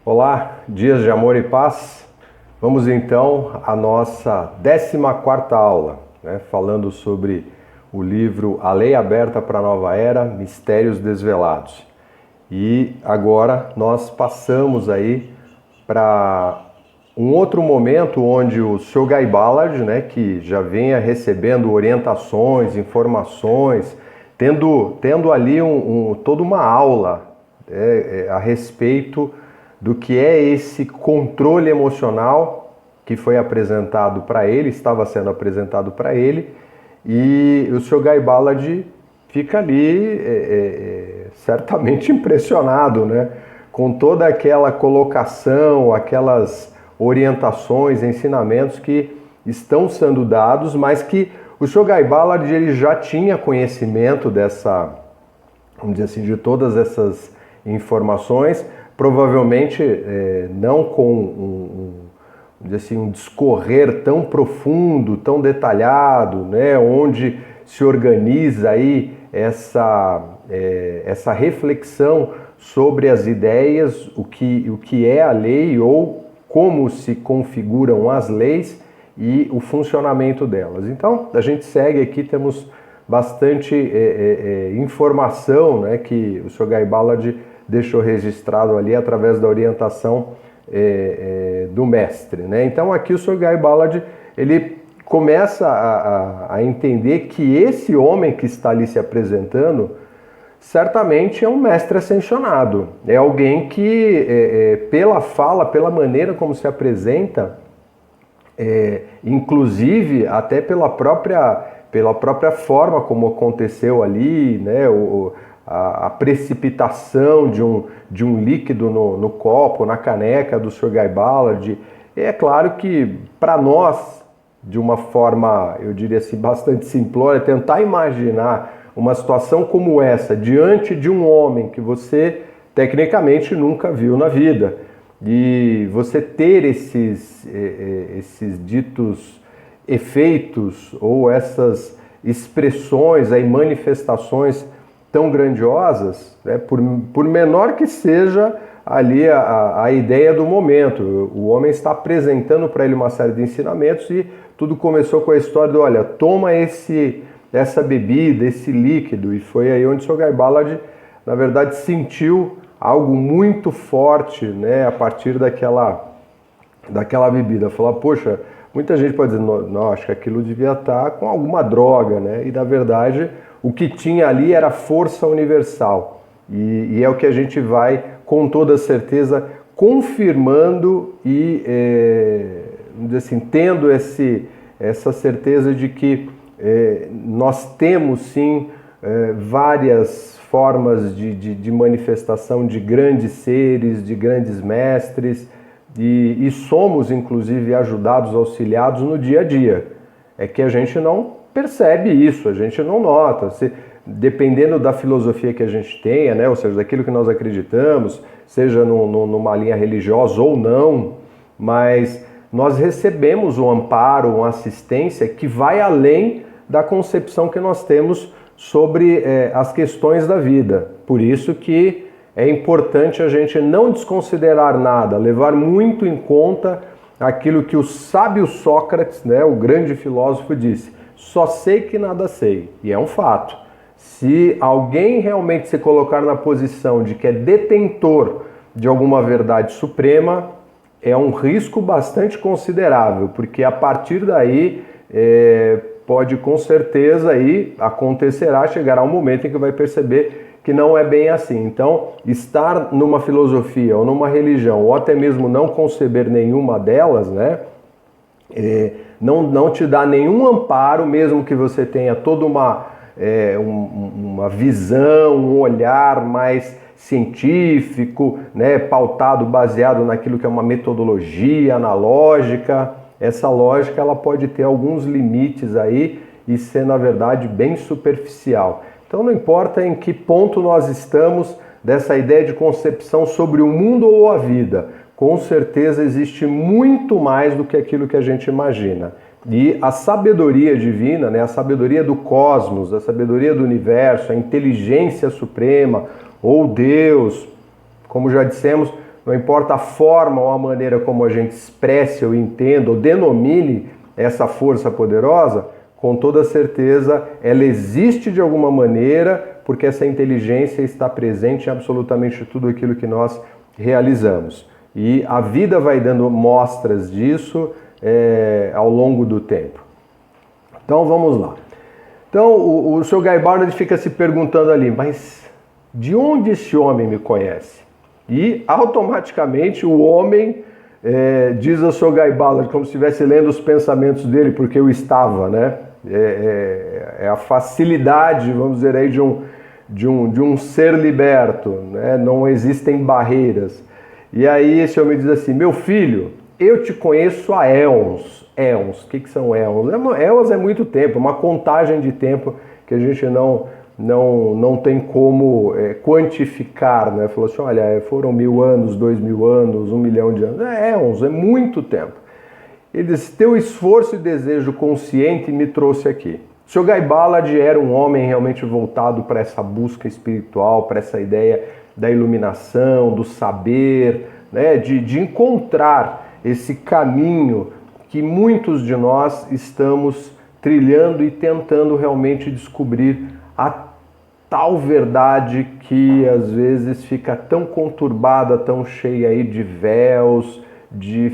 Olá, dias de amor e paz. Vamos então à nossa 14ª aula, falando sobre o livro A Lei Aberta para a Nova Era, Mistérios Desvelados. E agora nós passamos aí para um outro momento onde o Sr. Guy Ballard, que já vinha recebendo orientações, informações, tendo ali toda uma aula a respeito do que é esse controle emocional que foi apresentado para ele, estava sendo apresentado para ele, e o Sr. Guy Ballard fica ali certamente impressionado, com toda aquela colocação, aquelas orientações, ensinamentos que estão sendo dados, mas que o Sr. Guy Ballard ele já tinha conhecimento dessa, vamos dizer assim, de todas essas informações, provavelmente não com um discorrer tão profundo, tão detalhado, onde se organiza aí essa reflexão sobre as ideias, o que é a lei ou como se configuram as leis e o funcionamento delas. Então, a gente segue aqui, temos bastante informação que o Sr. Guy Ballard deixou registrado ali através da orientação do mestre. Então aqui o Sr. Guy Ballard ele começa a entender que esse homem que está ali se apresentando certamente é um mestre ascensionado, é alguém que pela fala, pela maneira como se apresenta, inclusive até pela própria forma como aconteceu ali, a precipitação de um líquido no copo, na caneca do Sr. Guy Ballard. É claro que para nós, de uma forma, eu diria assim, bastante simplória, tentar imaginar uma situação como essa diante de um homem que você tecnicamente nunca viu na vida, e você ter esses ditos efeitos ou essas expressões, aí, manifestações tão grandiosas, por menor que seja ali a ideia do momento. O homem está apresentando para ele uma série de ensinamentos e tudo começou com a história de, olha, toma essa bebida, esse líquido, e foi aí onde o Sr. Guy Ballard, na verdade, sentiu algo muito forte, a partir daquela bebida. Falar, poxa, muita gente pode dizer, não, acho que aquilo devia estar com alguma droga, e na verdade o que tinha ali era força universal. E é o que a gente vai, com toda certeza, confirmando e, vamos dizer assim, tendo essa certeza de que nós temos sim várias formas de manifestação de grandes seres, de grandes mestres, e somos inclusive ajudados, auxiliados no dia a dia. É que a gente não percebe isso, a gente não nota. Dependendo da filosofia que a gente tenha, ou seja, daquilo que nós acreditamos, seja numa linha religiosa ou não, mas nós recebemos um amparo, uma assistência que vai além da concepção que nós temos sobre as questões da vida. Por isso que é importante a gente não desconsiderar nada, levar muito em conta aquilo que o sábio Sócrates, o grande filósofo, disse: só sei que nada sei. E é um fato. Se alguém realmente se colocar na posição de que é detentor de alguma verdade suprema, é um risco bastante considerável, porque a partir daí pode com certeza aí acontecerá, chegará um momento em que vai perceber que não é bem assim. Então, estar numa filosofia ou numa religião, ou até mesmo não conceber nenhuma delas, não te dá nenhum amparo, mesmo que você tenha toda uma visão, um olhar mais científico, pautado, baseado naquilo que é uma metodologia analógica. Essa lógica ela pode ter alguns limites aí e ser, na verdade, bem superficial. Então não importa em que ponto nós estamos dessa ideia de concepção sobre o mundo ou a vida, com certeza existe muito mais do que aquilo que a gente imagina. E a sabedoria divina, a sabedoria do cosmos, a sabedoria do universo, a inteligência suprema, ou Deus, como já dissemos, não importa a forma ou a maneira como a gente expresse ou entenda ou denomine essa força poderosa, com toda certeza ela existe de alguma maneira, porque essa inteligência está presente em absolutamente tudo aquilo que nós realizamos. E a vida vai dando mostras disso ao longo do tempo. Então vamos lá. Então o Sr. Guy Ballard fica se perguntando ali, mas de onde esse homem me conhece? E automaticamente o homem diz ao Sr. Guy Ballard, como se estivesse lendo os pensamentos dele, porque eu estava, né? É a facilidade, vamos dizer aí, de um ser liberto, né? Não existem barreiras. E aí esse homem diz assim, meu filho, eu te conheço há éons. Éons, o que são éons? Éons é muito tempo, uma contagem de tempo que a gente não tem como quantificar, né? Falou assim, olha, foram 1000 anos, 2000 anos, 1 milhão de anos. Éons, é muito tempo. Ele diz, teu esforço e desejo consciente me trouxe aqui. O Sr. Guy Ballard era um homem realmente voltado para essa busca espiritual, para essa ideia da iluminação, do saber, né? de encontrar esse caminho que muitos de nós estamos trilhando e tentando realmente descobrir a tal verdade que às vezes fica tão conturbada, tão cheia aí de véus,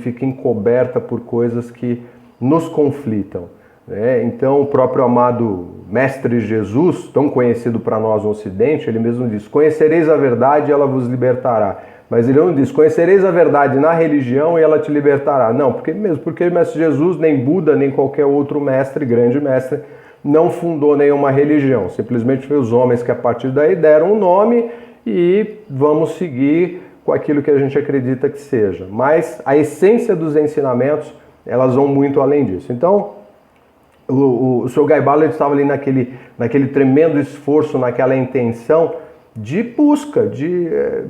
fica encoberta por coisas que nos conflitam, né? Então o próprio amado Mestre Jesus, tão conhecido para nós no Ocidente, ele mesmo diz, conhecereis a verdade e ela vos libertará. Mas ele não diz, conhecereis a verdade na religião e ela te libertará. Não, porque o Mestre Jesus, nem Buda, nem qualquer outro mestre, grande mestre, não fundou nenhuma religião. Simplesmente foi os homens que a partir daí deram um nome e vamos seguir com aquilo que a gente acredita que seja. Mas a essência dos ensinamentos, elas vão muito além disso. Então, o Sr. Guy Ballard estava ali naquele tremendo esforço, naquela intenção de busca,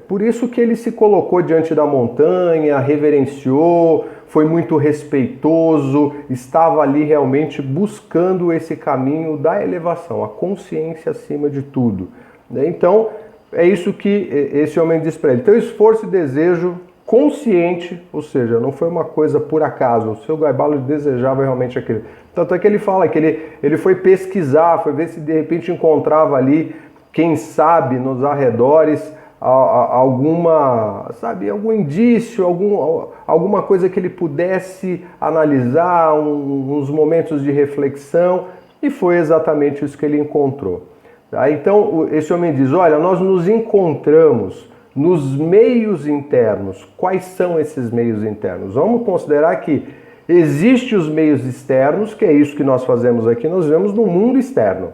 por isso que ele se colocou diante da montanha, reverenciou, foi muito respeitoso, estava ali realmente buscando esse caminho da elevação, a consciência acima de tudo. Então, é isso que esse homem diz para ele. Teu esforço e desejo consciente, ou seja, não foi uma coisa por acaso, o Sr. Guy Ballard desejava realmente aquilo. Tanto é que ele fala que ele foi pesquisar, foi ver se de repente encontrava ali, quem sabe, nos arredores, algum indício, alguma coisa que ele pudesse analisar, uns momentos de reflexão, e foi exatamente isso que ele encontrou. Tá? Então, esse homem diz, olha, nós nos encontramos nos meios internos. Quais são esses meios internos? Vamos considerar que existem os meios externos, que é isso que nós fazemos aqui, nós vivemos no mundo externo.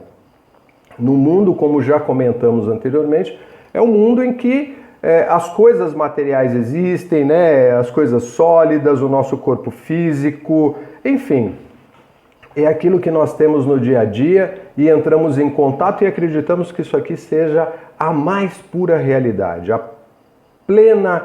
No mundo, como já comentamos anteriormente, é um mundo em que as coisas materiais existem, né? As coisas sólidas, o nosso corpo físico, enfim. É aquilo que nós temos no dia a dia e entramos em contato e acreditamos que isso aqui seja a mais pura realidade. A plena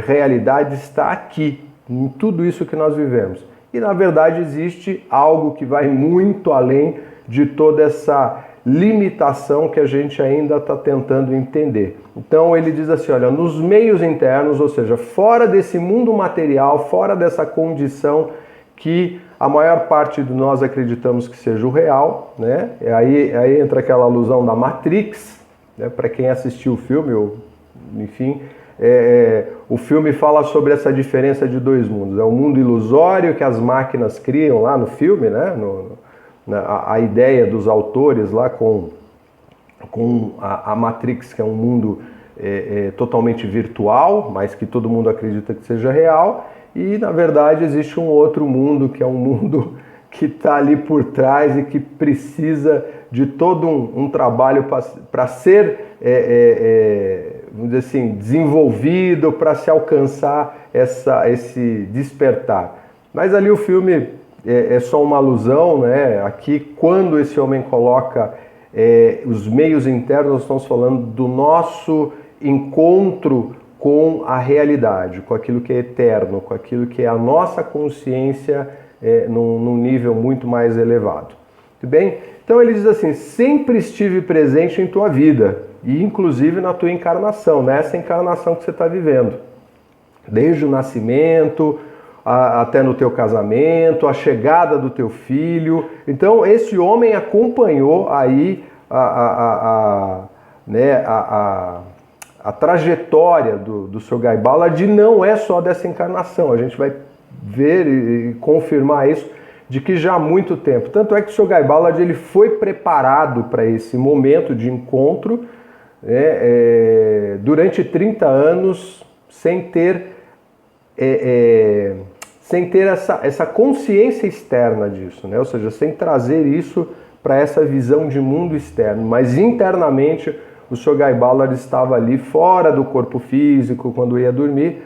realidade está aqui, em tudo isso que nós vivemos. E na verdade existe algo que vai muito além de toda essa limitação que a gente ainda está tentando entender. Então ele diz assim, olha, nos meios internos, ou seja, fora desse mundo material, fora dessa condição que a maior parte de nós acreditamos que seja o real, né? Aí entra aquela alusão da Matrix, né? Para quem assistiu o filme, enfim, o filme fala sobre essa diferença de dois mundos. É o mundo ilusório que as máquinas criam lá no filme, né? A ideia dos autores lá com a Matrix, que é um mundo totalmente virtual, mas que todo mundo acredita que seja real, e na verdade existe um outro mundo, que é um mundo que está ali por trás e que precisa de todo um trabalho para ser, vamos dizer assim, desenvolvido, para se alcançar esse despertar. Mas ali o filme é só uma alusão, né? Aqui, quando esse homem coloca os meios internos, nós estamos falando do nosso encontro com a realidade, com aquilo que é eterno, com aquilo que é a nossa consciência num nível muito mais elevado. Tudo bem? Então ele diz assim, sempre estive presente em tua vida. e inclusive na tua encarnação, nessa encarnação que você está vivendo. Desde o nascimento, até no teu casamento, a chegada do teu filho. Então esse homem acompanhou aí a trajetória do Sr. Guy Ballard, não é só dessa encarnação, a gente vai ver e confirmar isso, de que já há muito tempo. Tanto é que o Sr. Guy Ballard ele foi preparado para esse momento de encontro durante 30 anos sem ter essa consciência externa disso, né? Ou seja, sem trazer isso para essa visão de mundo externo, mas internamente o Sr. Guy Ballard estava ali fora do corpo físico quando ia dormir,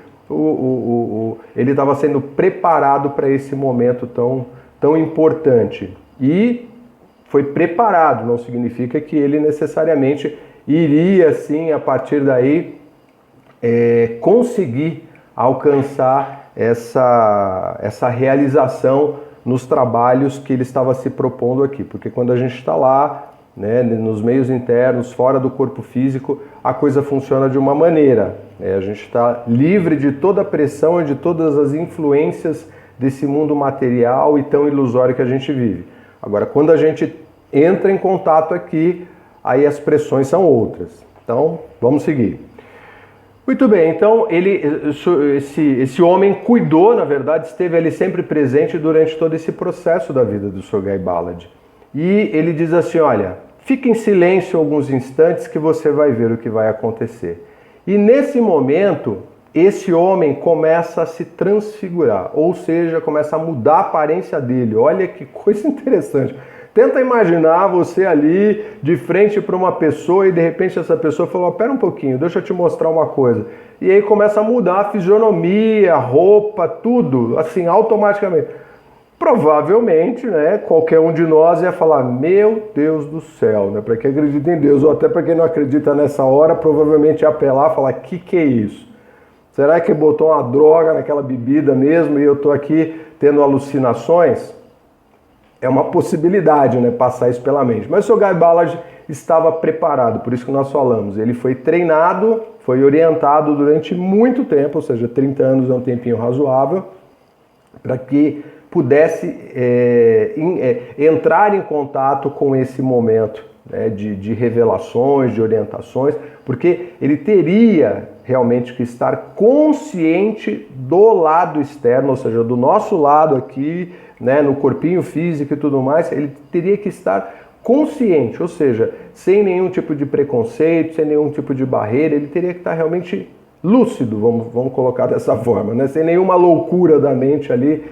ele estava sendo preparado para esse momento tão importante. E foi preparado, não significa que ele necessariamente iria, assim, a partir daí, conseguir alcançar essa realização nos trabalhos que ele estava se propondo aqui. Porque quando a gente está lá, né, nos meios internos, fora do corpo físico, a coisa funciona de uma maneira. A gente está livre de toda a pressão e de todas as influências desse mundo material e tão ilusório que a gente vive. Agora, quando a gente entra em contato aqui, aí as pressões são outras. Então, vamos seguir. Muito bem, então esse homem cuidou, na verdade, esteve ali sempre presente durante todo esse processo da vida do Sr. Guy Ballard. E ele diz assim, olha, fique em silêncio alguns instantes que você vai ver o que vai acontecer. E nesse momento, esse homem começa a se transfigurar, ou seja, começa a mudar a aparência dele. Olha que coisa interessante. Tenta imaginar você ali de frente para uma pessoa e de repente essa pessoa falou, pera um pouquinho, deixa eu te mostrar uma coisa. E aí começa a mudar a fisionomia, a roupa, tudo, assim, automaticamente. Provavelmente, né, qualquer um de nós ia falar, meu Deus do céu, né, para quem acredita em Deus, ou até para quem não acredita nessa hora, provavelmente ia apelar e falar, que é isso? Será que botou uma droga naquela bebida mesmo e eu estou aqui tendo alucinações? É uma possibilidade, né, passar isso pela mente. Mas o Sr. Guy Ballard estava preparado, por isso que nós falamos. Ele foi treinado, foi orientado durante muito tempo, ou seja, 30 anos é um tempinho razoável, para que pudesse entrar em contato com esse momento, né, de revelações, de orientações, porque ele teria realmente que estar consciente do lado externo, ou seja, do nosso lado aqui, né, no corpinho físico e tudo mais, ele teria que estar consciente, ou seja, sem nenhum tipo de preconceito, sem nenhum tipo de barreira, ele teria que estar realmente lúcido, vamos colocar dessa forma, né, sem nenhuma loucura da mente ali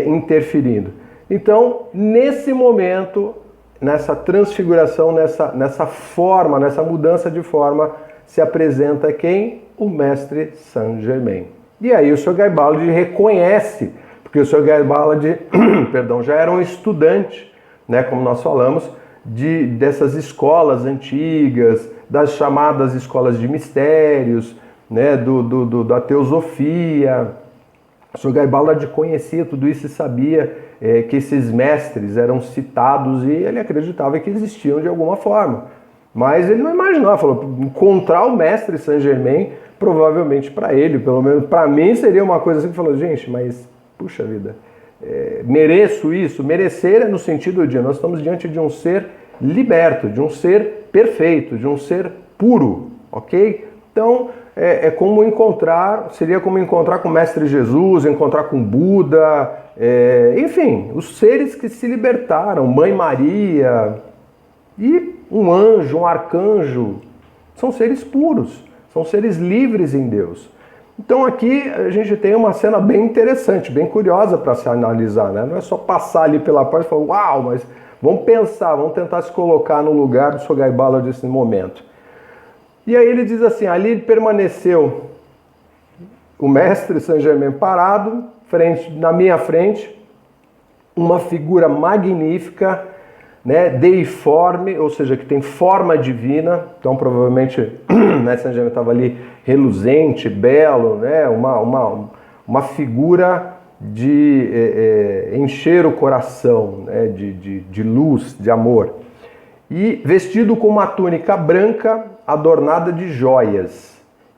interferindo. Então, nesse momento, nessa transfiguração, nessa forma, nessa mudança de forma, se apresenta quem? O Mestre Saint Germain. E aí o Sr. Guy Ballard reconhece, porque o Sr. Guy Ballard já era um estudante, né, como nós falamos, dessas escolas antigas, das chamadas escolas de mistérios, né, da teosofia. O Sr. Guy Ballard conhecia tudo isso e sabia que esses mestres eram citados e ele acreditava que existiam de alguma forma. Mas ele não imaginava, falou, encontrar o Mestre Saint Germain, provavelmente para ele, pelo menos para mim, seria uma coisa assim que falou, gente, mas, puxa vida, mereço isso? Merecer é no sentido de, nós estamos diante de um ser liberto, de um ser perfeito, de um ser puro, ok? Então, seria como encontrar com o Mestre Jesus, encontrar com Buda, enfim, os seres que se libertaram, Mãe Maria e um anjo, um arcanjo, são seres puros, são seres livres em Deus. Então aqui a gente tem uma cena bem interessante, bem curiosa para se analisar, né? Não é só passar ali pela porta e falar, uau, mas vamos pensar, vamos tentar se colocar no lugar do Sr. Guy Ballard nesse momento. E aí ele diz assim, ali permaneceu o Mestre Saint Germain parado, na minha frente, uma figura magnífica, né, deiforme, ou seja, que tem forma divina, então provavelmente o Mestre Saint Germain estava ali reluzente, belo, né, uma figura de encher o coração, né, de luz, de amor. E vestido com uma túnica branca adornada de joias.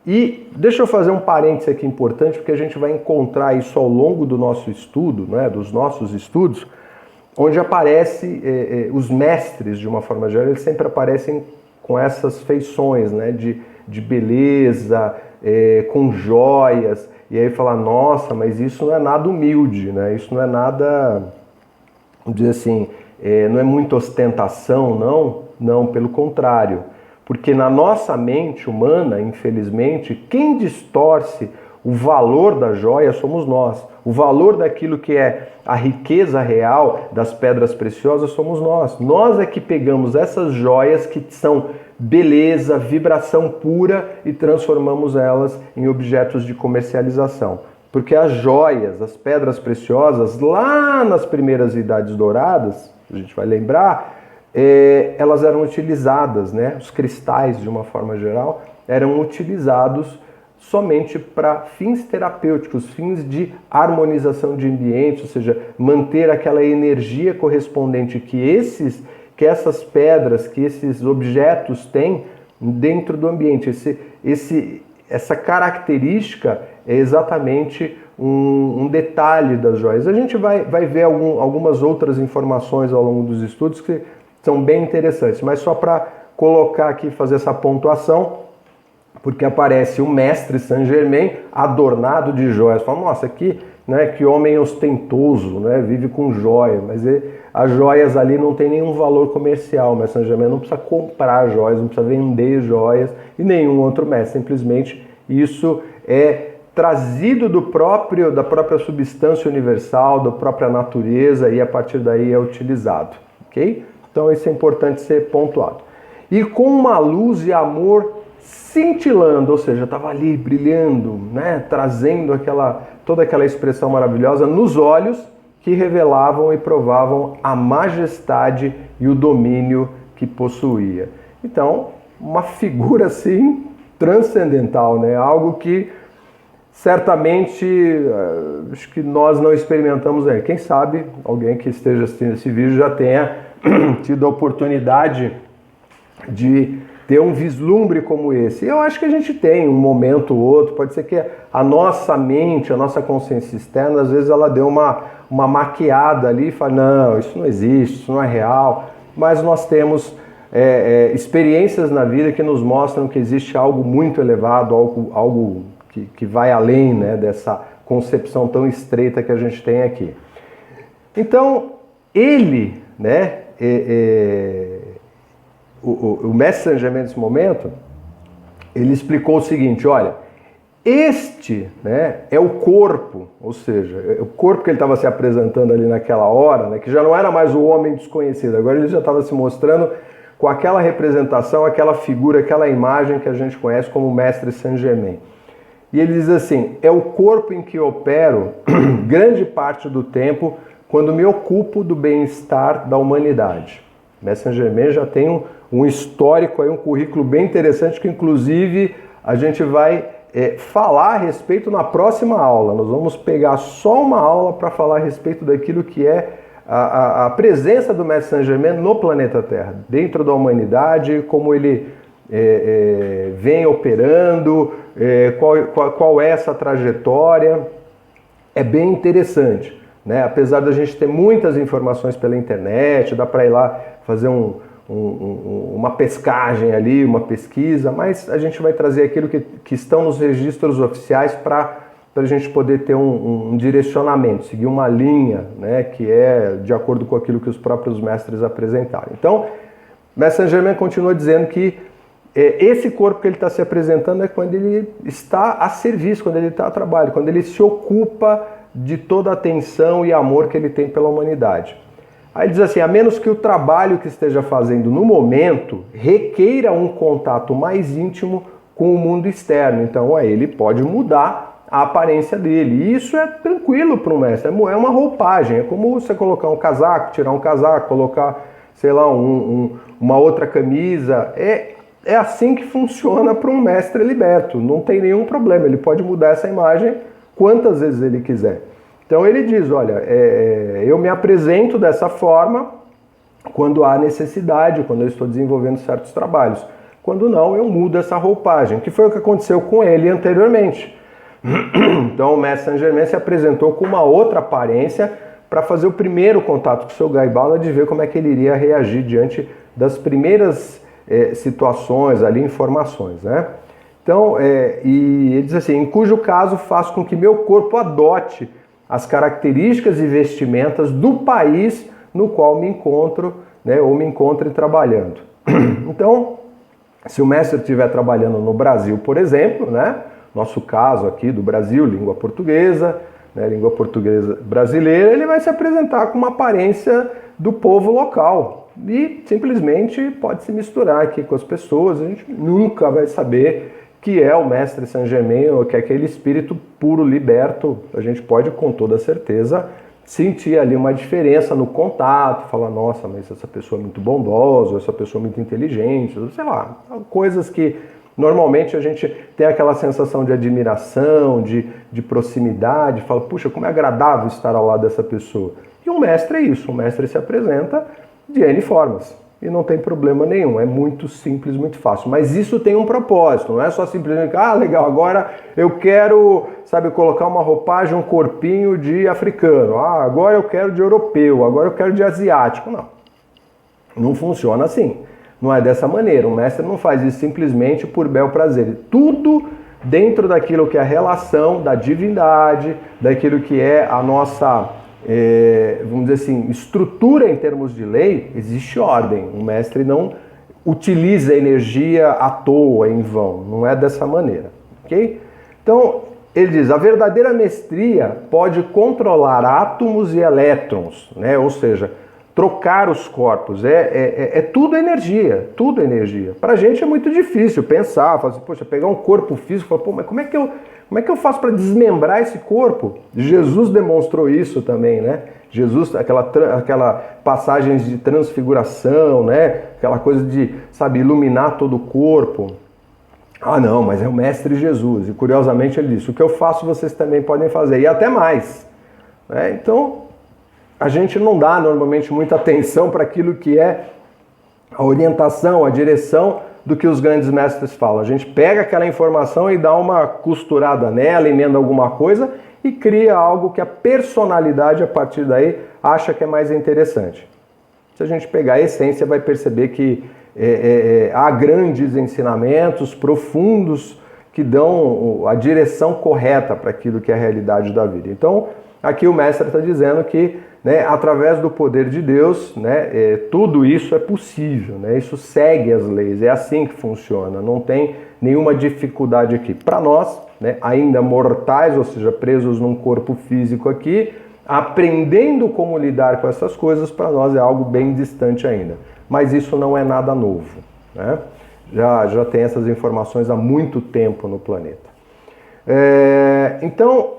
E deixa eu fazer um parênteses aqui importante, porque a gente vai encontrar isso ao longo do nosso estudo, né, dos nossos estudos, onde aparece os mestres, de uma forma geral, eles sempre aparecem com essas feições, né, de beleza, com joias, e aí fala, nossa, mas isso não é nada humilde, né, isso não é nada, vamos dizer assim, não é muita ostentação, não, pelo contrário. Porque na nossa mente humana, infelizmente, quem distorce o valor da joia somos nós. O valor daquilo que é a riqueza real das pedras preciosas somos nós. Nós é que pegamos essas joias que são beleza, vibração pura e transformamos elas em objetos de comercialização. Porque as joias, as pedras preciosas, lá nas primeiras idades douradas, a gente vai lembrar, elas eram utilizadas, né? Os cristais, de uma forma geral, eram utilizados somente para fins terapêuticos, fins de harmonização de ambiente, ou seja, manter aquela energia correspondente que essas pedras, que esses objetos têm dentro do ambiente. Essa característica é exatamente um detalhe das joias. A gente vai ver algumas outras informações ao longo dos estudos que são bem interessantes, mas só para colocar aqui, fazer essa pontuação, porque aparece o mestre Saint Germain adornado de joias. Fala, nossa, que homem ostentoso, né, vive com joia, mas as joias ali não tem nenhum valor comercial, mas Saint Germain não precisa comprar joias, não precisa vender joias, e nenhum outro mestre, simplesmente isso é trazido da própria substância universal, da própria natureza, e a partir daí é utilizado, ok? Então isso é importante ser pontuado. E com uma luz e amor cintilando, ou seja, estava ali brilhando, né, trazendo toda aquela expressão maravilhosa nos olhos que revelavam e provavam a majestade e o domínio que possuía. Então, uma figura assim transcendental, né, algo que certamente acho que nós não experimentamos aí. Quem sabe alguém que esteja assistindo esse vídeo já tenha tido a oportunidade de ter um vislumbre como esse. Eu acho que a gente tem um momento ou outro, pode ser que a nossa mente, a nossa consciência externa, às vezes ela deu uma maquiada ali e fala, não, isso não existe, isso não é real, mas nós temos experiências na vida que nos mostram que existe algo muito elevado, algo que vai além, né, dessa concepção tão estreita que a gente tem aqui. Então, ele, né, o mestre Saint Germain nesse momento, ele explicou o seguinte, olha, né, é o corpo, ou seja, o corpo que ele estava se apresentando ali naquela hora, né, que já não era mais o homem desconhecido, agora ele já estava se mostrando com aquela representação, aquela figura, aquela imagem que a gente conhece como mestre Saint Germain. E ele diz assim, é o corpo em que eu opero grande parte do tempo quando me ocupo do bem-estar da humanidade. Mestre Saint Germain já tem um histórico, aí, um currículo bem interessante que inclusive a gente vai falar a respeito na próxima aula. Nós vamos pegar só uma aula para falar a respeito daquilo que é a presença do Mestre Saint Germain no planeta Terra, dentro da humanidade, como ele vem operando, qual é essa trajetória. É bem interessante, né? Apesar da gente ter muitas informações pela internet, dá para ir lá fazer uma pescagem ali, uma pesquisa, mas a gente vai trazer aquilo que estão nos registros oficiais para a gente poder ter um direcionamento, seguir uma linha, né, que é de acordo com aquilo que os próprios mestres apresentaram. Então, Mestre Saint Germain continua dizendo que esse corpo que ele está se apresentando é quando ele está a serviço, quando ele está a trabalho, quando ele se ocupa de toda a atenção e amor que ele tem pela humanidade. Aí ele diz assim, a menos que o trabalho que esteja fazendo no momento requeira um contato mais íntimo com o mundo externo. Então, ele pode mudar a aparência dele. E isso é tranquilo para um mestre, é uma roupagem. É como você colocar um casaco, tirar um casaco, colocar, sei lá, uma outra camisa. É assim que funciona para um mestre liberto. Não tem nenhum problema, ele pode mudar essa imagem quantas vezes ele quiser. Então ele diz, olha, eu me apresento dessa forma quando há necessidade, quando eu estou desenvolvendo certos trabalhos. Quando não, eu mudo essa roupagem, que foi o que aconteceu com ele anteriormente. Então o mestre Saint-Germain se apresentou com uma outra aparência para fazer o primeiro contato com o seu Guy Ballard, de ver como é que ele iria reagir diante das primeiras situações ali, informações, né? Então, e ele diz assim, em cujo caso faço com que meu corpo adote as características e vestimentas do país no qual me encontro, né, ou me encontre trabalhando. Então, se o mestre estiver trabalhando no Brasil, por exemplo, né, nosso caso aqui do Brasil, língua portuguesa, né, língua portuguesa brasileira, ele vai se apresentar com uma aparência do povo local e simplesmente pode se misturar aqui com as pessoas, a gente nunca vai saber que é o mestre Saint-Germain ou que é aquele espírito puro, liberto. A gente pode com toda certeza sentir ali uma diferença no contato, falar, nossa, mas essa pessoa é muito bondosa, essa pessoa é muito inteligente, sei lá, coisas que normalmente a gente tem aquela sensação de admiração, de proximidade, fala, puxa, como é agradável estar ao lado dessa pessoa. E um mestre é isso, um mestre se apresenta de N formas. E não tem problema nenhum, é muito simples, muito fácil. Mas isso tem um propósito, não é só simplesmente, legal, agora eu quero, sabe, colocar uma roupagem, um corpinho de africano. Agora eu quero de europeu, agora eu quero de asiático. Não, não funciona assim. Não é dessa maneira. O mestre não faz isso simplesmente por bel prazer. Tudo dentro daquilo que é a relação da divindade, daquilo que é a nossa... vamos dizer assim, estrutura em termos de lei, existe ordem. O mestre não utiliza energia à toa, em vão. Não é dessa maneira, ok? Então, ele diz, a verdadeira mestria pode controlar átomos e elétrons, né? Ou seja, trocar os corpos. É tudo energia, tudo energia. Para a gente é muito difícil pensar, falar assim, poxa, pegar um corpo físico, falar, pô, mas como é que eu faço para desmembrar esse corpo? Jesus demonstrou isso também, né? Jesus, aquela passagens de transfiguração, né? Aquela coisa de, sabe, iluminar todo o corpo. Não, mas é o Mestre Jesus. E curiosamente ele disse, o que eu faço vocês também podem fazer. E até mais. Né? Então, a gente não dá normalmente muita atenção para aquilo que é a orientação, a direção do que os grandes mestres falam. A gente pega aquela informação e dá uma costurada nela, emenda alguma coisa e cria algo que a personalidade, a partir daí, acha que é mais interessante. Se a gente pegar a essência, vai perceber que há grandes ensinamentos profundos que dão a direção correta para aquilo que é a realidade da vida. Então, aqui o mestre está dizendo que, né, através do poder de Deus, né, tudo isso é possível, né, isso segue as leis, é assim que funciona, não tem nenhuma dificuldade aqui. Para nós, né, ainda mortais, ou seja, presos num corpo físico aqui, aprendendo como lidar com essas coisas, para nós é algo bem distante ainda. Mas isso não é nada novo, né? Já tem essas informações há muito tempo no planeta. Então,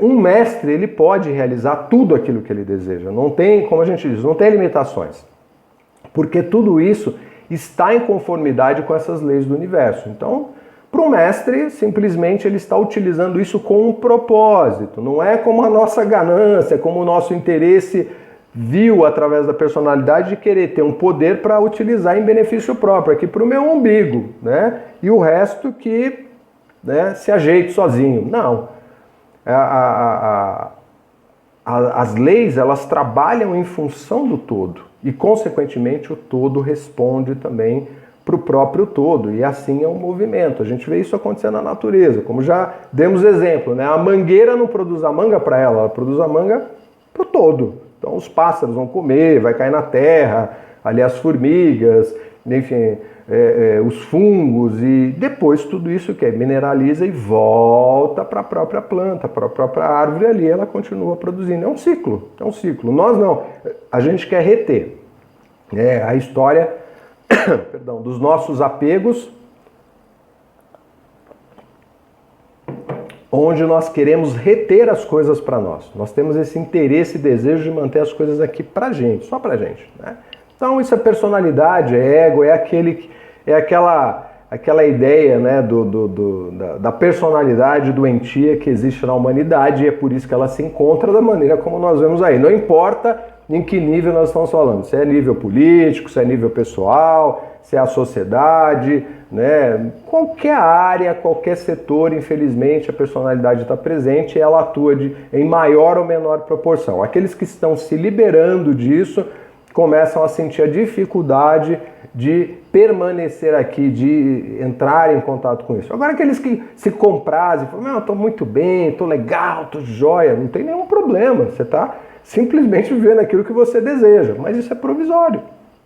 um mestre, ele pode realizar tudo aquilo que ele deseja. Não tem, como a gente diz, não tem limitações. Porque tudo isso está em conformidade com essas leis do universo. Então, para o mestre, simplesmente ele está utilizando isso com um propósito. Não é como a nossa ganância, como o nosso interesse viu através da personalidade de querer ter um poder para utilizar em benefício próprio, aqui para o meu umbigo, né? E o resto que, né, se ajeite sozinho. Não. As leis, elas trabalham em função do todo e, consequentemente, o todo responde também para o próprio todo, e assim é um movimento. A gente vê isso acontecer na natureza, como já demos exemplo, né? A mangueira não produz a manga para ela produz a manga para o todo. Então os pássaros vão comer, vai cair na terra, ali as formigas, enfim, os fungos, e depois tudo isso que mineraliza e volta para a própria planta, para a própria árvore, ali ela continua produzindo. É um ciclo, é um ciclo. Nós não, a gente quer reter. A história perdão, dos nossos apegos, onde nós queremos reter as coisas para nós. Nós temos esse interesse e desejo de manter as coisas aqui pra gente, só pra gente, né? Então isso é personalidade, é ego, é aquela ideia, né, da personalidade doentia que existe na humanidade, e é por isso que ela se encontra da maneira como nós vemos aí. Não importa em que nível nós estamos falando, se é nível político, se é nível pessoal, se é a sociedade, né? Qualquer área, qualquer setor, infelizmente, a personalidade está presente e ela atua em maior ou menor proporção. Aqueles que estão se liberando disso começam a sentir a dificuldade de permanecer aqui, de entrar em contato com isso. Agora, aqueles que se comprazem, falam, não, eu estou muito bem, estou legal, estou jóia, não tem nenhum problema, você está simplesmente vivendo aquilo que você deseja, mas isso é provisório,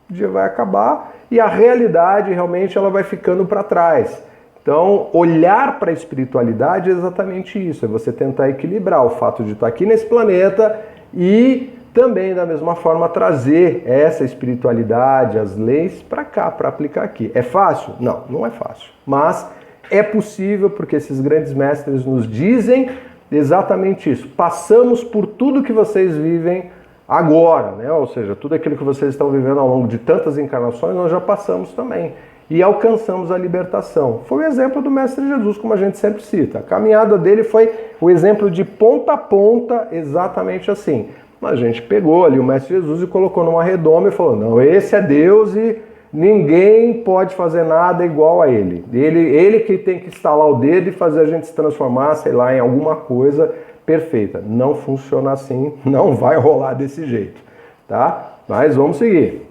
o dia vai acabar e a realidade realmente ela vai ficando para trás. Então, olhar para a espiritualidade é exatamente isso, é você tentar equilibrar o fato de estar aqui nesse planeta e também, da mesma forma, trazer essa espiritualidade, as leis, para cá, para aplicar aqui. É fácil? Não, não é fácil. Mas é possível porque esses grandes mestres nos dizem exatamente isso. Passamos por tudo que vocês vivem agora, né? Ou seja, tudo aquilo que vocês estão vivendo ao longo de tantas encarnações, nós já passamos também. E alcançamos a libertação. Foi o exemplo do Mestre Jesus, como a gente sempre cita. A caminhada dele foi o exemplo de ponta a ponta, exatamente assim. A gente pegou ali o Mestre Jesus e colocou numa redoma e falou, não, esse é Deus e ninguém pode fazer nada igual a ele. Ele que tem que estalar o dedo e fazer a gente se transformar, sei lá, em alguma coisa perfeita. Não funciona assim, não vai rolar desse jeito, tá? Mas vamos seguir.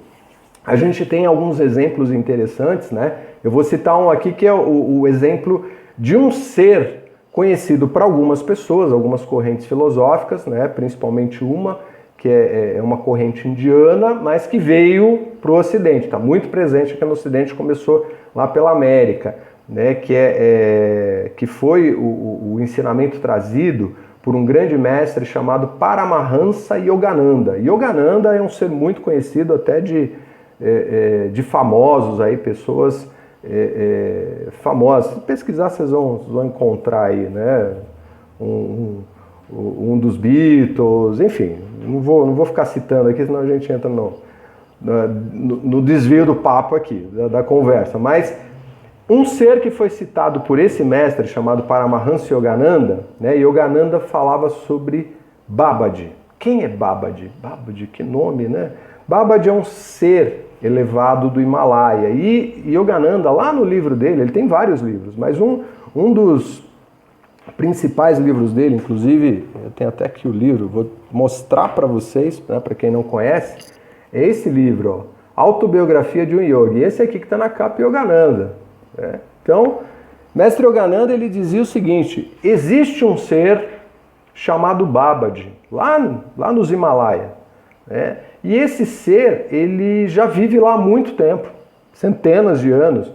A gente tem alguns exemplos interessantes, né? Eu vou citar um aqui que é o exemplo de um ser conhecido para algumas pessoas, algumas correntes filosóficas, né, principalmente uma, que é uma corrente indiana, mas que veio para o Ocidente, está muito presente aqui no Ocidente, começou lá pela América, né, que foi o ensinamento trazido por um grande mestre chamado Paramahansa Yogananda. Yogananda é um ser muito conhecido até de famosos, aí, pessoas famosas. Se pesquisar, vocês vão encontrar aí, né? Um dos Beatles, enfim, não vou ficar citando aqui, senão a gente entra no desvio do papo aqui, da conversa. Mas um ser que foi citado por esse mestre chamado Paramahansa Yogananda, né? Yogananda falava sobre Babaji. Quem é Babaji? Babaji, que nome, né? Babaji é um ser elevado do Himalaia. E Yogananda, lá no livro dele, ele tem vários livros, mas um dos principais livros dele, inclusive, eu tenho até aqui o livro, vou mostrar para vocês, né, para quem não conhece, é esse livro, ó, Autobiografia de um Yogi. Esse aqui que está na capa, Yogananda. Né? Então, Mestre Yogananda, ele dizia o seguinte, existe um ser chamado Babaji, lá nos Himalaia, né? E esse ser, ele já vive lá há muito tempo, centenas de anos,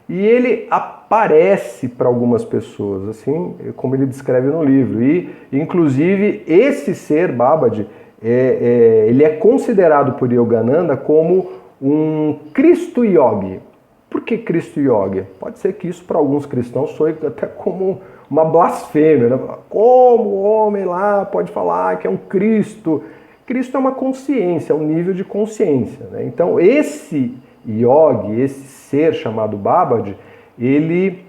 e ele aparece para algumas pessoas, assim como ele descreve no livro. E, inclusive, esse ser, Babaji, ele é considerado por Yogananda como um Cristo Yogi. Por que Cristo Yogi? Pode ser que isso para alguns cristãos soe até como uma blasfêmia, né? Como o homem lá pode falar que é um Cristo? Cristo é uma consciência, é um nível de consciência, né? Então esse yogi, esse ser chamado Babaji, ele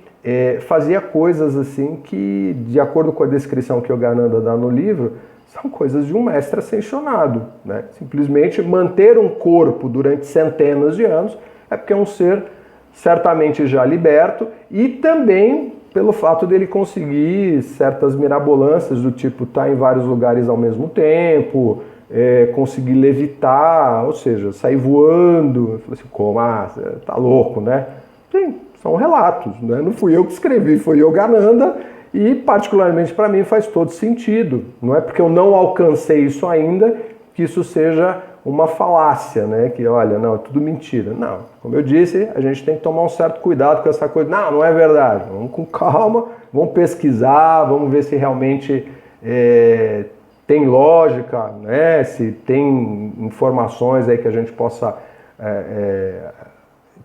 fazia coisas assim que, de acordo com a descrição que Yogananda dá no livro, são coisas de um mestre ascensionado, né? Simplesmente manter um corpo durante centenas de anos é porque é um ser certamente já liberto e também pelo fato dele conseguir certas mirabolâncias do tipo estar em vários lugares ao mesmo tempo, conseguir levitar, ou seja, sair voando. Eu falei assim, como? Ah, você tá louco, né? Sim, são relatos, né? Não fui eu que escrevi, foi Yogananda e particularmente para mim faz todo sentido. Não é porque eu não alcancei isso ainda que isso seja uma falácia, né? Que olha, não, é tudo mentira. Não, como eu disse, a gente tem que tomar um certo cuidado com essa coisa. Não é verdade. Vamos com calma, vamos pesquisar, vamos ver se realmente tem lógica, né? Se tem informações aí que a gente possa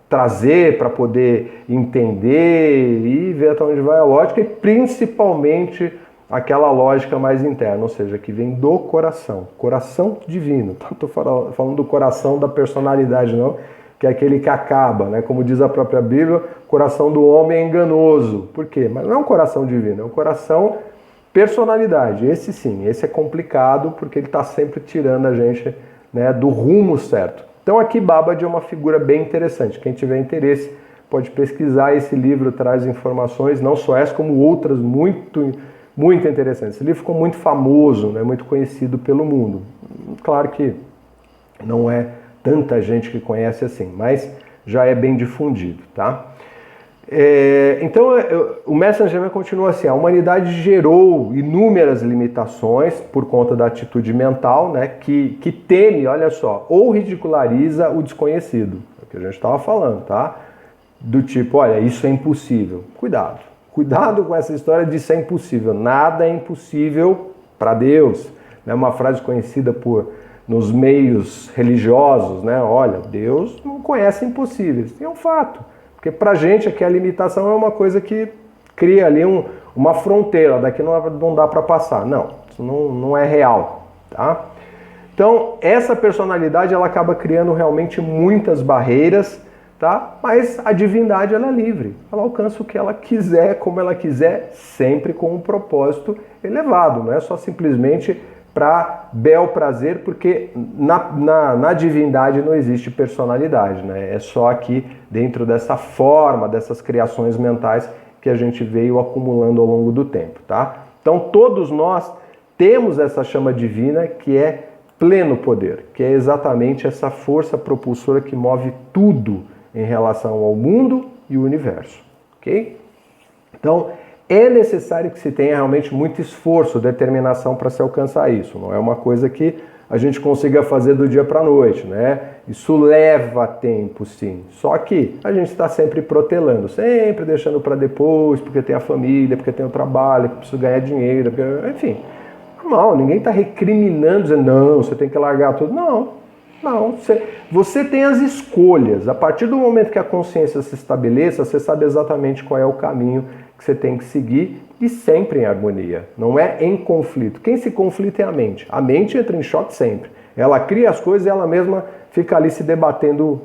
trazer para poder entender e ver até onde vai a lógica e principalmente aquela lógica mais interna, ou seja, que vem do coração divino. Não estou falando do coração da personalidade, não, que é aquele que acaba, né? Como diz a própria Bíblia, o coração do homem é enganoso. Por quê? Mas não é um coração divino, é um coração personalidade. Esse sim, esse é complicado porque ele está sempre tirando a gente, né, do rumo certo. Então aqui Babaji é uma figura bem interessante. Quem tiver interesse pode pesquisar. Esse livro traz informações, não só essa, como outras muito interessantes. Esse livro ficou muito famoso, né, muito conhecido pelo mundo. Claro que não é tanta gente que conhece assim, mas já é bem difundido, tá? Então o Mestre Saint Germain continua assim: a humanidade gerou inúmeras limitações por conta da atitude mental, né, que teme, olha só, ou ridiculariza o desconhecido, é o que a gente estava falando, tá? Do tipo, olha, isso é impossível. Cuidado com essa história de isso é impossível. Nada é impossível para Deus. É uma frase conhecida nos meios religiosos, né? Olha, Deus não conhece impossíveis. É um fato. Porque pra gente aqui a limitação é uma coisa que cria ali uma fronteira, daqui não dá para passar. Não, isso não é real, tá? Então, essa personalidade ela acaba criando realmente muitas barreiras, tá? Mas a divindade ela é livre, ela alcança o que ela quiser, como ela quiser, sempre com um propósito elevado, não é só simplesmente para bel prazer, porque na divindade não existe personalidade, né? É só aqui dentro dessa forma, dessas criações mentais que a gente veio acumulando ao longo do tempo, tá? Então todos nós temos essa chama divina que é pleno poder, que é exatamente essa força propulsora que move tudo em relação ao mundo e o universo, ok? Então, é necessário que se tenha realmente muito esforço, determinação para se alcançar isso. Não é uma coisa que a gente consiga fazer do dia para a noite, né? Isso leva tempo, sim. Só que a gente está sempre protelando, sempre deixando para depois, porque tem a família, porque tem o trabalho, porque preciso ganhar dinheiro, porque... enfim. Normal, ninguém está recriminando, dizendo, não, você tem que largar tudo. Não. Você tem as escolhas. A partir do momento que a consciência se estabeleça, você sabe exatamente qual é o caminho que você tem que seguir e sempre em harmonia. Não é em conflito. Quem se conflita é a mente. A mente entra em choque sempre. Ela cria as coisas e ela mesma fica ali se debatendo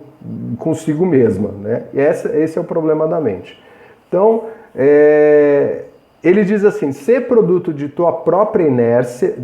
consigo mesma, né? E esse é o problema da mente. Então, ele diz assim: se produto de tua própria inércia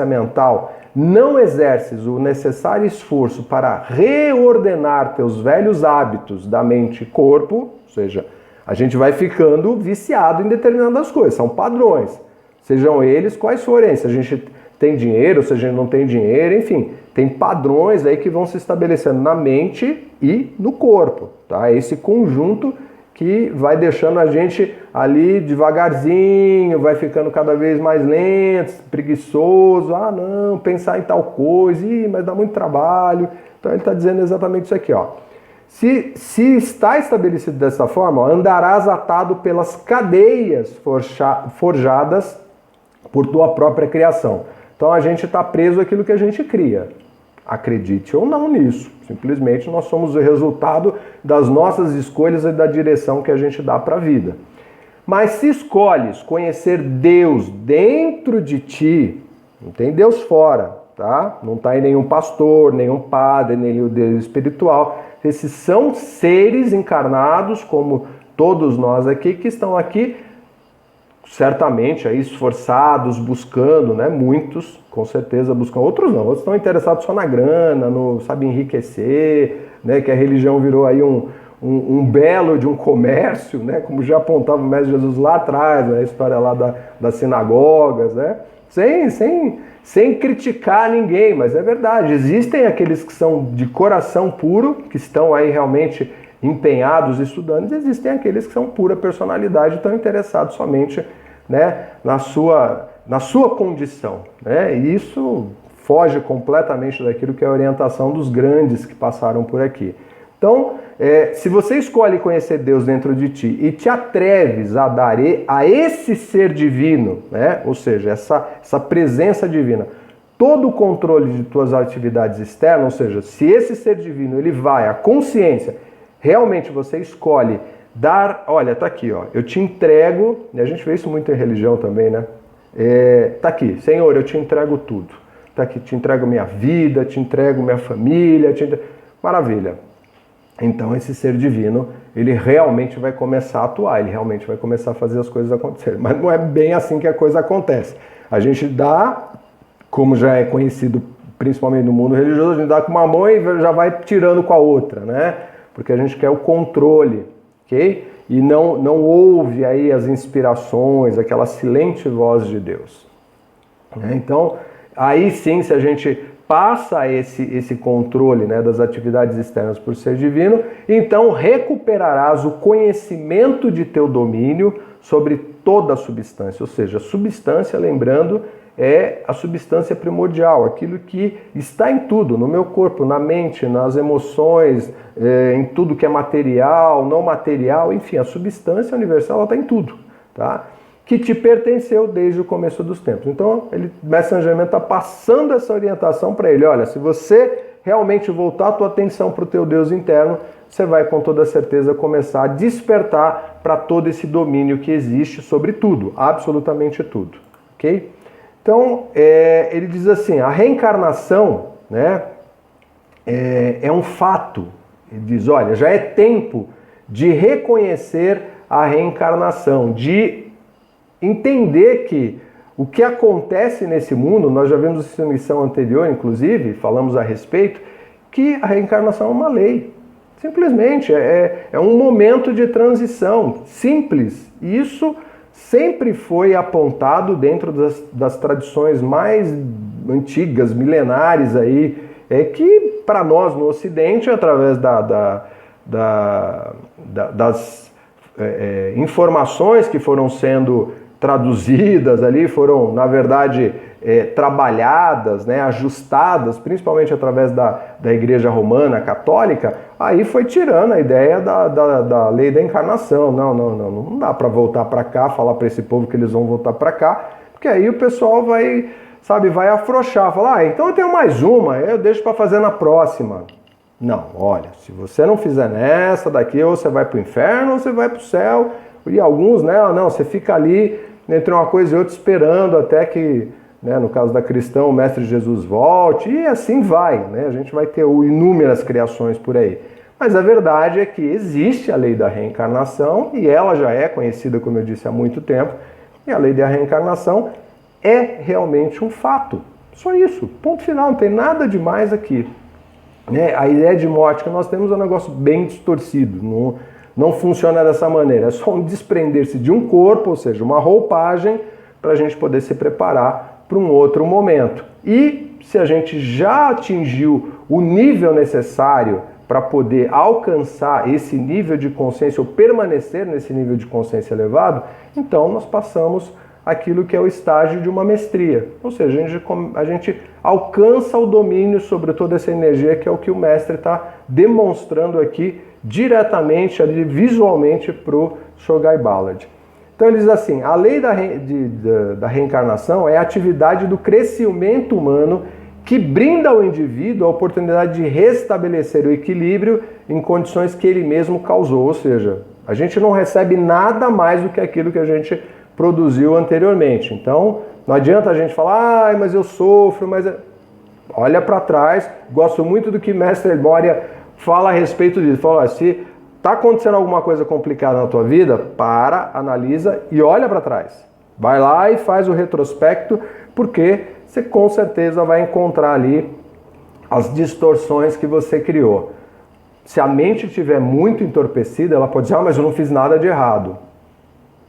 mental, não exerces o necessário esforço para reordenar teus velhos hábitos da mente e corpo, ou seja, a gente vai ficando viciado em determinadas coisas, são padrões, sejam eles quais forem, se a gente tem dinheiro, se a gente não tem dinheiro, enfim, tem padrões aí que vão se estabelecendo na mente e no corpo, tá? Esse conjunto que vai deixando a gente ali devagarzinho, vai ficando cada vez mais lento, preguiçoso, não, pensar em tal coisa, mas dá muito trabalho. Então ele está dizendo exatamente isso aqui, ó. Se está estabelecido dessa forma, andarás atado pelas cadeias forjadas por tua própria criação. Então a gente está preso àquilo que a gente cria. Acredite ou não nisso. Simplesmente nós somos o resultado das nossas escolhas e da direção que a gente dá para a vida. Mas se escolhes conhecer Deus dentro de ti, não tem Deus fora, tá? Não está em nenhum pastor, nenhum padre, nenhum Deus espiritual. Esses são seres encarnados, como todos nós aqui, que estão aqui certamente aí esforçados, buscando, né? Muitos, com certeza, buscam. Outros não, outros estão interessados só na grana, sabe, enriquecer, né? Que a religião virou aí um belo de um comércio, né? Como já apontava o Mestre Jesus lá atrás, né? A história lá das sinagogas, né? Sem criticar ninguém, mas é verdade, existem aqueles que são de coração puro, que estão aí realmente empenhados, estudando, e existem aqueles que são pura personalidade, estão interessados somente, né, na sua condição, né? E isso foge completamente daquilo que é a orientação dos grandes que passaram por aqui. Então, se você escolhe conhecer Deus dentro de ti e te atreves a dar a esse ser divino, né, ou seja, essa presença divina, todo o controle de tuas atividades externas, ou seja, se esse ser divino ele vai, a consciência, realmente você escolhe dar, olha, tá aqui, ó, eu te entrego, e a gente vê isso muito em religião também, né? Tá aqui, Senhor, eu te entrego tudo. Tá aqui, te entrego minha vida, te entrego minha família, maravilha. Então esse ser divino, ele realmente vai começar a atuar, ele realmente vai começar a fazer as coisas acontecerem. Mas não é bem assim que a coisa acontece. A gente dá, como já é conhecido principalmente no mundo religioso, a gente dá com uma mão e já vai tirando com a outra, né? Porque a gente quer o controle, ok? E não ouve aí as inspirações, aquela silente voz de Deus. Então, aí sim, se a gente passa esse controle, né, das atividades externas por ser divino, então recuperarás o conhecimento de teu domínio sobre toda a substância. Ou seja, a substância, lembrando, é a substância primordial, aquilo que está em tudo, no meu corpo, na mente, nas emoções, em tudo que é material, não material, enfim, a substância universal ela está em tudo, tá? Que te pertenceu desde o começo dos tempos. Então, o Mestre Saint Germain está passando essa orientação para ele. Olha, se você realmente voltar a tua atenção para o teu Deus interno, você vai com toda certeza começar a despertar para todo esse domínio que existe sobre tudo, absolutamente tudo, ok? Então, ele diz assim, a reencarnação, né, é um fato. Ele diz, olha, já é tempo de reconhecer a reencarnação, de entender que o que acontece nesse mundo, nós já vimos isso em missão anterior, inclusive, falamos a respeito, que a reencarnação é uma lei. Simplesmente, é um momento de transição, simples. E isso sempre foi apontado dentro das tradições mais antigas, milenares aí, que para nós no Ocidente, através das informações que foram sendo traduzidas ali, foram, na verdade, trabalhadas, né, ajustadas, principalmente através da Igreja Romana Católica, aí foi tirando a ideia da lei da encarnação. Não dá para voltar para cá, falar para esse povo que eles vão voltar para cá, porque aí o pessoal vai afrouxar, falar, então eu tenho mais uma, eu deixo para fazer na próxima. Não, olha, se você não fizer nessa daqui, ou você vai para o inferno ou você vai para o céu. E alguns, né, não, você fica ali entre uma coisa e outra esperando até que, né, no caso da cristã, o Mestre Jesus volte, e assim vai, né, a gente vai ter inúmeras criações por aí. Mas a verdade é que existe a lei da reencarnação, e ela já é conhecida, como eu disse, há muito tempo, e a lei da reencarnação é realmente um fato. Só isso, ponto final, não tem nada demais aqui. A ideia de morte que nós temos é um negócio bem distorcido, não funciona dessa maneira, é só um desprender-se de um corpo, ou seja, uma roupagem, para a gente poder se preparar para um outro momento. E se a gente já atingiu o nível necessário para poder alcançar esse nível de consciência, ou permanecer nesse nível de consciência elevado, então nós passamos aquilo que é o estágio de uma mestria. Ou seja, a gente alcança o domínio sobre toda essa energia, que é o que o mestre está demonstrando aqui diretamente, ali, visualmente, para o Shogai Ballard. Então ele diz assim, a lei da reencarnação é a atividade do crescimento humano que brinda ao indivíduo a oportunidade de restabelecer o equilíbrio em condições que ele mesmo causou. Ou seja, a gente não recebe nada mais do que aquilo que a gente produziu anteriormente. Então, não adianta a gente falar, mas eu sofro, mas... Olha para trás, gosto muito do que Mestre Moria fala a respeito disso. Fala, se está acontecendo alguma coisa complicada na tua vida, para, analisa e olha para trás. Vai lá e faz o retrospecto, porque você com certeza vai encontrar ali as distorções que você criou. Se a mente estiver muito entorpecida, ela pode dizer, mas eu não fiz nada de errado.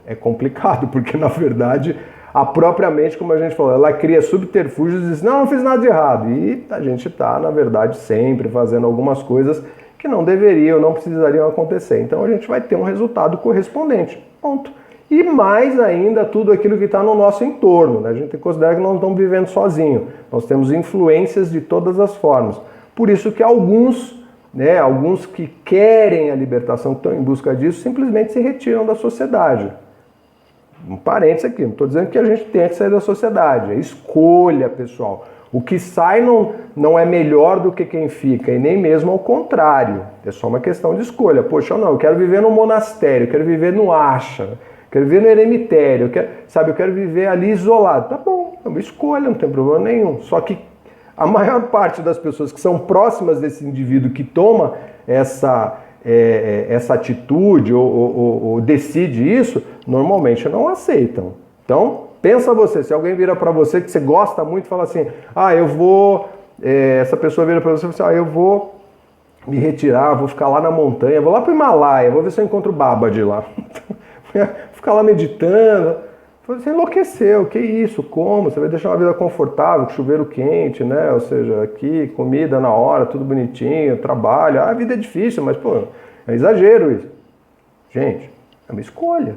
É complicado, porque na verdade a própria mente, como a gente falou, ela cria subterfúgios e diz, não fiz nada de errado. E a gente está, na verdade, sempre fazendo algumas coisas que não deveriam, não precisariam acontecer. Então a gente vai ter um resultado correspondente. Ponto. E mais ainda, tudo aquilo que está no nosso entorno, né? A gente tem que considerar que nós não estamos vivendo sozinhos. Nós temos influências de todas as formas. Por isso que alguns que querem a libertação, que estão em busca disso, simplesmente se retiram da sociedade. Um parênteses aqui, não estou dizendo que a gente tem que sair da sociedade, é escolha, pessoal. O que sai não é melhor do que quem fica, e nem mesmo ao contrário, é só uma questão de escolha. Poxa, eu quero viver no monastério, eu quero viver no ashram, eu quero viver no eremitério, eu quero viver ali isolado. Tá bom, é uma escolha, não tem problema nenhum. Só que a maior parte das pessoas que são próximas desse indivíduo que toma essa atitude ou decide isso, normalmente não aceitam. Então, pensa você, se alguém vira para você que você gosta muito e fala assim, eu vou essa pessoa vira para você e fala assim, eu vou me retirar, vou ficar lá na montanha, vou lá para o Himalaia, vou ver se eu encontro o Babaji lá. Ficar lá meditando. Você enlouqueceu, que isso? Como? Você vai deixar uma vida confortável, com chuveiro quente, né? Ou seja, aqui, comida na hora, tudo bonitinho, trabalho. A vida é difícil, mas, pô, é exagero isso. Gente, é uma escolha,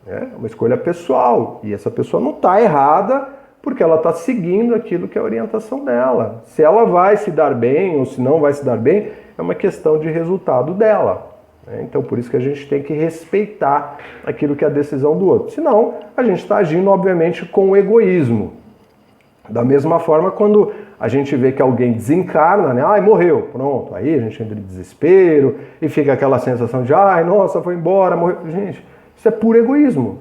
né? É uma escolha pessoal. E essa pessoa não está errada porque ela está seguindo aquilo que é a orientação dela. Se ela vai se dar bem ou se não vai se dar bem, é uma questão de resultado dela. Então, por isso que a gente tem que respeitar aquilo que é a decisão do outro. Senão, a gente está agindo, obviamente, com o egoísmo. Da mesma forma, quando a gente vê que alguém desencarna, né? Ai, morreu, pronto. Aí a gente entra em desespero e fica aquela sensação de, ai, nossa, foi embora, morreu. Gente, isso é puro egoísmo.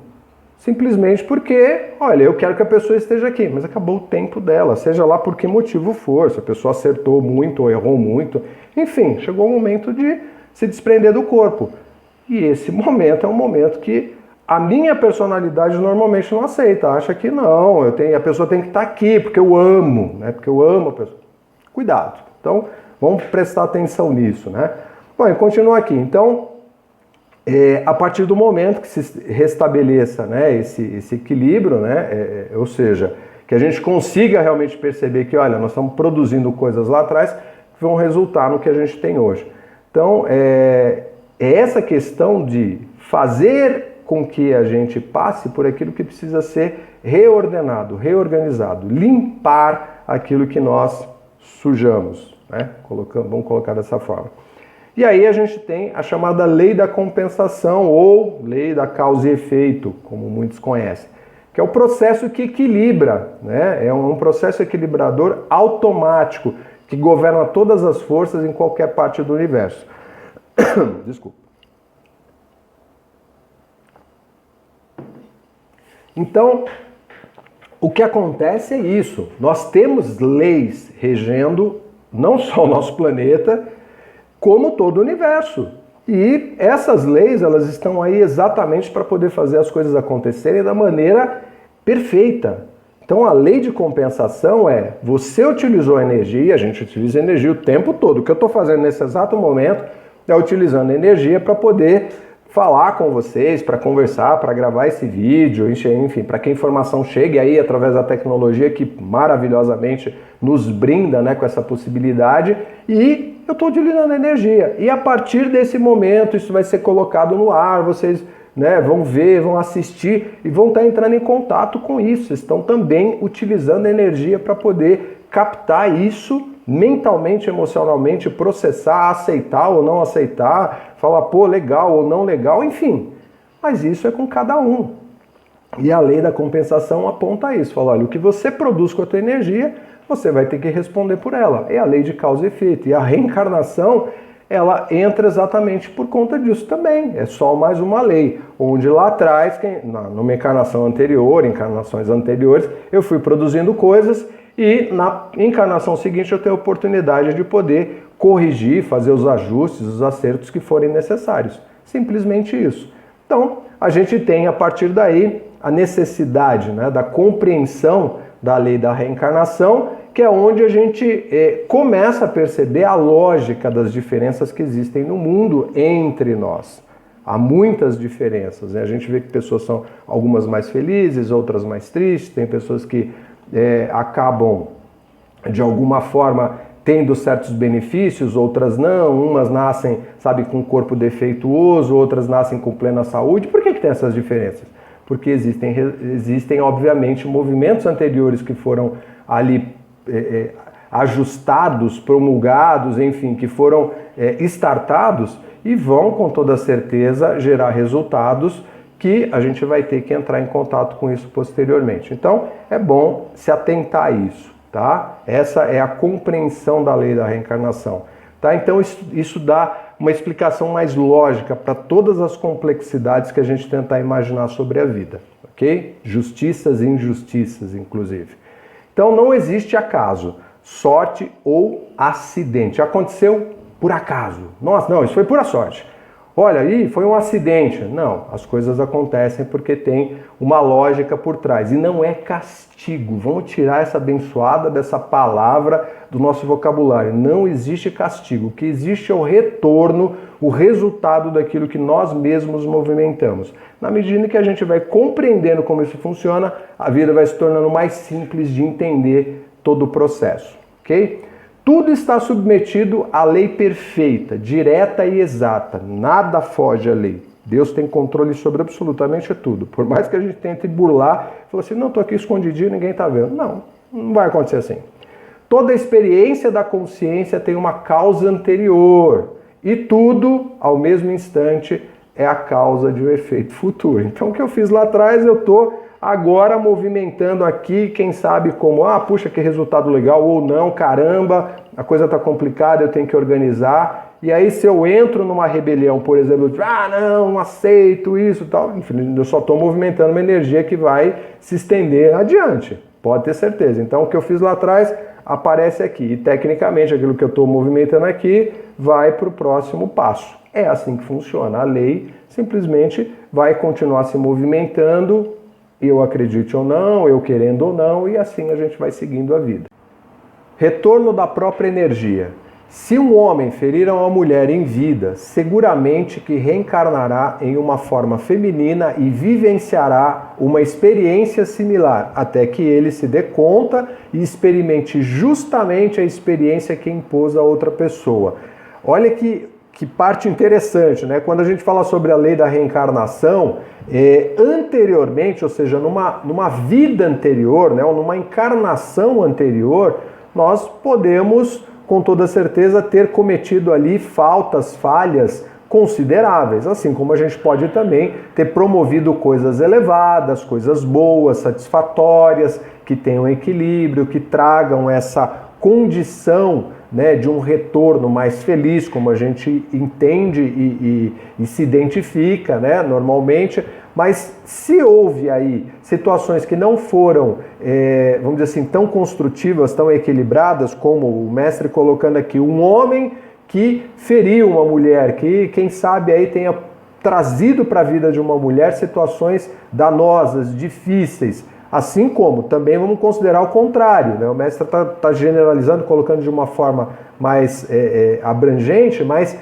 Simplesmente porque, olha, eu quero que a pessoa esteja aqui, mas acabou o tempo dela, seja lá por que motivo for, se a pessoa acertou muito ou errou muito. Enfim, chegou o momento de se desprender do corpo. E esse momento é um momento que a minha personalidade normalmente não aceita, acha que não, a pessoa tem que estar aqui, porque eu amo, né? Porque eu amo a pessoa. Cuidado. Então, vamos prestar atenção nisso, né? Bom, continua aqui. Então, a partir do momento que se restabeleça, né, esse equilíbrio, né, ou seja, que a gente consiga realmente perceber que, olha, nós estamos produzindo coisas lá atrás que vão resultar no que a gente tem hoje. Então, é essa questão de fazer com que a gente passe por aquilo que precisa ser reordenado, reorganizado, limpar aquilo que nós sujamos, né? Vamos colocar dessa forma. E aí a gente tem a chamada lei da compensação ou lei da causa e efeito, como muitos conhecem, que é o processo que equilibra, né? É um processo equilibrador automático, que governa todas as forças em qualquer parte do universo. Desculpa. Então, o que acontece é isso. Nós temos leis regendo não só o nosso planeta, como todo o universo. E essas leis, elas estão aí exatamente para poder fazer as coisas acontecerem da maneira perfeita. Então a lei de compensação é, você utilizou a energia, a gente utiliza energia o tempo todo. O que eu estou fazendo nesse exato momento é utilizando a energia para poder falar com vocês, para conversar, para gravar esse vídeo, enfim, para que a informação chegue aí através da tecnologia que maravilhosamente nos brinda, né, com essa possibilidade, e eu estou utilizando a energia. E a partir desse momento isso vai ser colocado no ar, vocês, né, vão ver, vão assistir e vão estar entrando em contato com isso. Estão também utilizando a energia para poder captar isso mentalmente, emocionalmente, processar, aceitar ou não aceitar, falar, pô, legal ou não legal, enfim. Mas isso é com cada um. E a lei da compensação aponta isso. Fala, olha, o que você produz com a tua energia, você vai ter que responder por ela. É a lei de causa e efeito. E a reencarnação, ela entra exatamente por conta disso também. É só mais uma lei, onde lá atrás, numa encarnação anterior, encarnações anteriores, eu fui produzindo coisas e na encarnação seguinte eu tenho a oportunidade de poder corrigir, fazer os ajustes, os acertos que forem necessários. Simplesmente isso. Então, a gente tem a partir daí a necessidade, né, da compreensão da lei da reencarnação, que é onde a gente começa a perceber a lógica das diferenças que existem no mundo entre nós. Há muitas diferenças, né? A gente vê que pessoas são algumas mais felizes, outras mais tristes, tem pessoas que acabam, de alguma forma, tendo certos benefícios, outras não, umas nascem, sabe, com um corpo defeituoso, outras nascem com plena saúde. Por que tem essas diferenças? Porque existem, obviamente, movimentos anteriores que foram ali ajustados, promulgados, enfim, que foram startados e vão, com toda certeza, gerar resultados que a gente vai ter que entrar em contato com isso posteriormente. Então, é bom se atentar a isso, tá? Essa é a compreensão da lei da reencarnação, tá? Então, isso dá uma explicação mais lógica para todas as complexidades que a gente tentar imaginar sobre a vida, ok? Justiças e injustiças, inclusive. Então, não existe acaso, sorte ou acidente. Aconteceu por acaso. Nossa, não, isso foi pura sorte. Olha, aí foi um acidente. Não, as coisas acontecem porque tem uma lógica por trás. E não é castigo. Vamos tirar essa abençoada dessa palavra do nosso vocabulário. Não existe castigo. O que existe é o retorno, o resultado daquilo que nós mesmos movimentamos. Na medida em que a gente vai compreendendo como isso funciona, a vida vai se tornando mais simples de entender todo o processo, ok? Tudo está submetido à lei perfeita, direta e exata. Nada foge à lei. Deus tem controle sobre absolutamente tudo. Por mais que a gente tente burlar, falar assim, não, estou aqui escondidinho, ninguém está vendo. Não, não vai acontecer assim. Toda experiência da consciência tem uma causa anterior. E tudo, ao mesmo instante, é a causa de um efeito futuro. Então, o que eu fiz lá atrás, eu estou agora movimentando aqui, quem sabe como, puxa, que resultado legal, ou não, caramba, a coisa está complicada, eu tenho que organizar. E aí, se eu entro numa rebelião, por exemplo, não aceito isso e tal, enfim, eu só estou movimentando uma energia que vai se estender adiante, pode ter certeza. Então, o que eu fiz lá atrás aparece aqui. E, tecnicamente, aquilo que eu estou movimentando aqui vai para o próximo passo. É assim que funciona. A lei simplesmente vai continuar se movimentando, eu acredite ou não, eu querendo ou não, e assim a gente vai seguindo a vida. Retorno da própria energia. Se um homem ferir uma mulher em vida, seguramente que reencarnará em uma forma feminina e vivenciará uma experiência similar, até que ele se dê conta e experimente justamente a experiência que impôs a outra pessoa. Olha que parte interessante, né? Quando a gente fala sobre a lei da reencarnação, anteriormente, ou seja, numa vida anterior, né, ou numa encarnação anterior, nós podemos, com toda certeza, ter cometido ali falhas consideráveis, assim como a gente pode também ter promovido coisas elevadas, coisas boas, satisfatórias, que tenham equilíbrio, que tragam essa condição, né, de um retorno mais feliz, como a gente entende e se identifica, né, normalmente. Mas se houve aí situações que não foram, vamos dizer assim, tão construtivas, tão equilibradas, como o mestre colocando aqui, um homem que feriu uma mulher, que quem sabe aí tenha trazido para a vida de uma mulher situações danosas, difíceis. Assim como também vamos considerar o contrário, né? O mestre está generalizando, colocando de uma forma mais abrangente, mas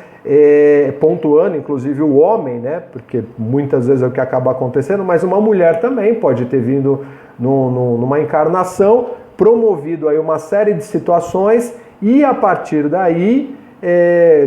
pontuando inclusive o homem, né? Porque muitas vezes é o que acaba acontecendo, mas uma mulher também pode ter vindo numa encarnação, promovido aí uma série de situações e a partir daí,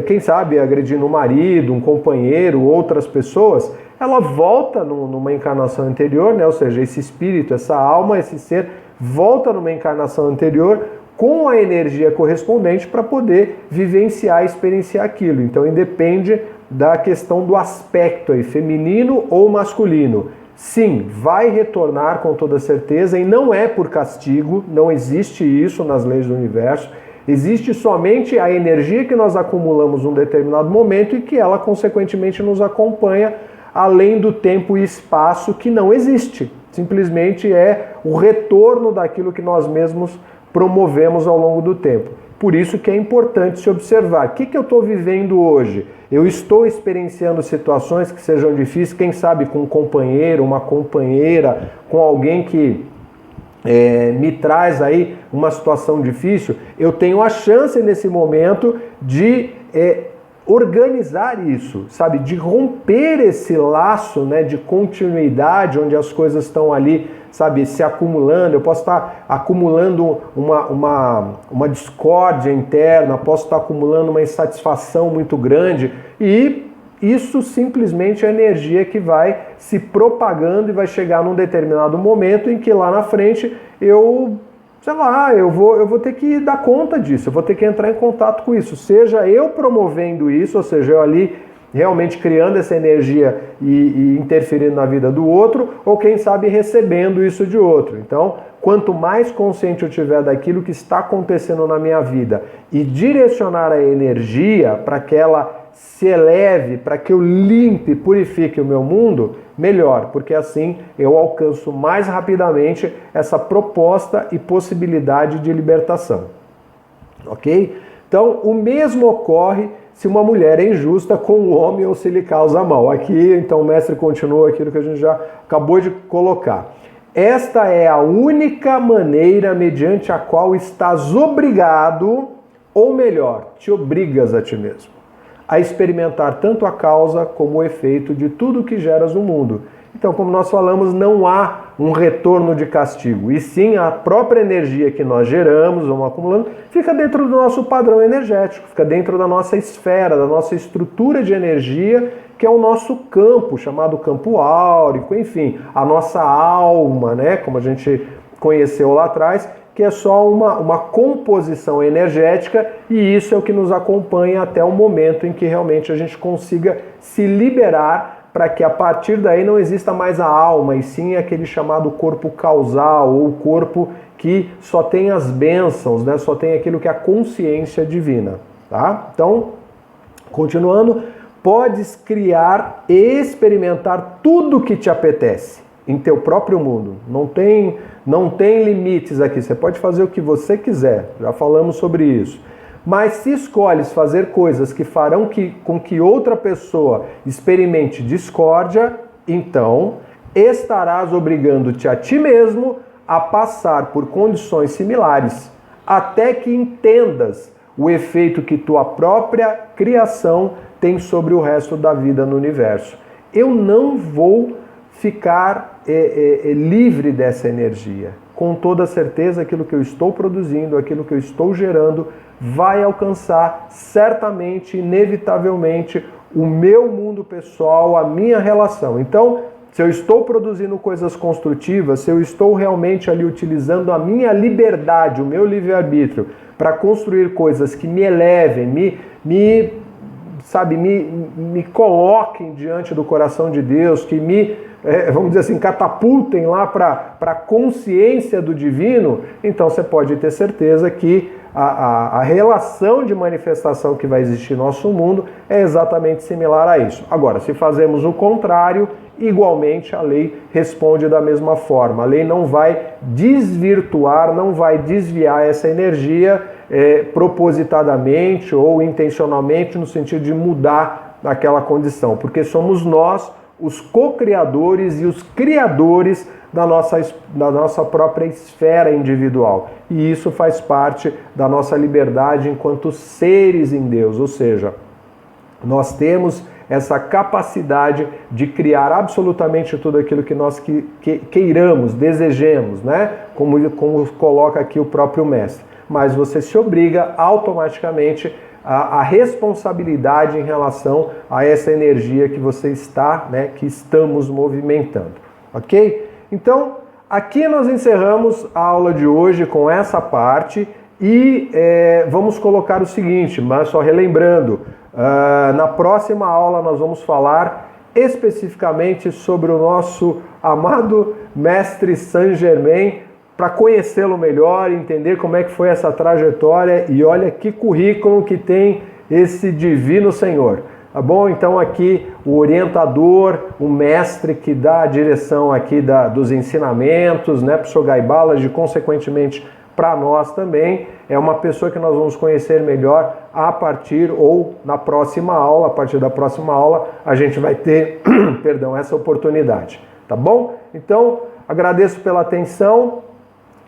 quem sabe agredindo um marido, um companheiro, outras pessoas, ela volta numa encarnação anterior, né? Ou seja, esse espírito, essa alma, esse ser, volta numa encarnação anterior com a energia correspondente para poder vivenciar e experienciar aquilo. Então, independe da questão do aspecto aí, feminino ou masculino. Sim, vai retornar com toda certeza e não é por castigo, não existe isso nas leis do universo. Existe somente a energia que nós acumulamos num determinado momento e que ela, consequentemente, nos acompanha além do tempo e espaço que não existe. Simplesmente é o retorno daquilo que nós mesmos promovemos ao longo do tempo. Por isso que é importante se observar. O que eu estou vivendo hoje? Eu estou experienciando situações que sejam difíceis, quem sabe com um companheiro, uma companheira, com alguém que me traz aí uma situação difícil. Eu tenho a chance nesse momento de organizar isso, sabe, de romper esse laço, né, de continuidade, onde as coisas estão ali, sabe, se acumulando. Eu posso estar acumulando uma discórdia interna, posso estar acumulando uma insatisfação muito grande, e isso simplesmente é energia que vai se propagando e vai chegar num determinado momento em que lá na frente eu vou ter que dar conta disso, eu vou ter que entrar em contato com isso, seja eu promovendo isso, ou seja, eu ali realmente criando essa energia e interferindo na vida do outro, ou quem sabe recebendo isso de outro. Então, quanto mais consciente eu tiver daquilo que está acontecendo na minha vida e direcionar a energia para que ela se eleve, para que eu limpe, purifique o meu mundo, melhor, porque assim eu alcanço mais rapidamente essa proposta e possibilidade de libertação. Ok? Então, o mesmo ocorre se uma mulher é injusta com o homem ou se lhe causa mal. Aqui, então, o mestre continua aquilo que a gente já acabou de colocar. Esta é a única maneira mediante a qual estás obrigado, ou melhor, te obrigas a ti mesmo, a experimentar tanto a causa como o efeito de tudo que geras no mundo. Então, como nós falamos, não há um retorno de castigo, e sim a própria energia que nós geramos, vamos acumulando, fica dentro do nosso padrão energético, fica dentro da nossa esfera, da nossa estrutura de energia, que é o nosso campo, chamado campo áurico, enfim, a nossa alma, né, como a gente conheceu lá atrás, que é só uma composição energética, e isso é o que nos acompanha até o momento em que realmente a gente consiga se liberar, para que a partir daí não exista mais a alma, e sim aquele chamado corpo causal, ou corpo que só tem as bênçãos, né? Só tem aquilo que é a consciência divina. Tá? Então, continuando, podes criar e experimentar tudo que te apetece em teu próprio mundo. Não tem limites aqui, você pode fazer o que você quiser, já falamos sobre isso. Mas se escolhes fazer coisas que farão com que outra pessoa experimente discórdia, então estarás obrigando-te a ti mesmo a passar por condições similares, até que entendas o efeito que tua própria criação tem sobre o resto da vida no universo. Eu não vou ficar livre dessa energia. Com toda certeza, aquilo que eu estou produzindo, aquilo que eu estou gerando, vai alcançar certamente, inevitavelmente, o meu mundo pessoal, a minha relação. Então, se eu estou produzindo coisas construtivas, se eu estou realmente ali utilizando a minha liberdade, o meu livre-arbítrio, para construir coisas que me elevem, me coloquem diante do coração de Deus, que vamos dizer assim, catapultem lá para a consciência do divino, então você pode ter certeza que a relação de manifestação que vai existir no nosso mundo é exatamente similar a isso. Agora, se fazemos o contrário, igualmente a lei responde da mesma forma. A lei não vai desvirtuar, não vai desviar essa energia propositadamente ou intencionalmente no sentido de mudar aquela condição, porque somos nós os co-criadores e os criadores da nossa própria esfera individual. E isso faz parte da nossa liberdade enquanto seres em Deus, ou seja, nós temos essa capacidade de criar absolutamente tudo aquilo que nós queiramos, desejemos, né? Como coloca aqui o próprio mestre. Mas você se obriga automaticamente a responsabilidade em relação a essa energia que você está, né, que estamos movimentando, ok? Então, aqui nós encerramos a aula de hoje com essa parte e vamos colocar o seguinte, mas só relembrando, na próxima aula nós vamos falar especificamente sobre o nosso amado Mestre Saint Germain, para conhecê-lo melhor, entender como é que foi essa trajetória, e olha que currículo que tem esse divino Senhor, tá bom? Então aqui o orientador, o mestre que dá a direção aqui dos ensinamentos, né, para o Sogai Balas e consequentemente para nós também, é uma pessoa que nós vamos conhecer melhor a partir, ou na próxima aula, a partir da próxima aula a gente vai ter, perdão, essa oportunidade, tá bom? Então agradeço pela atenção.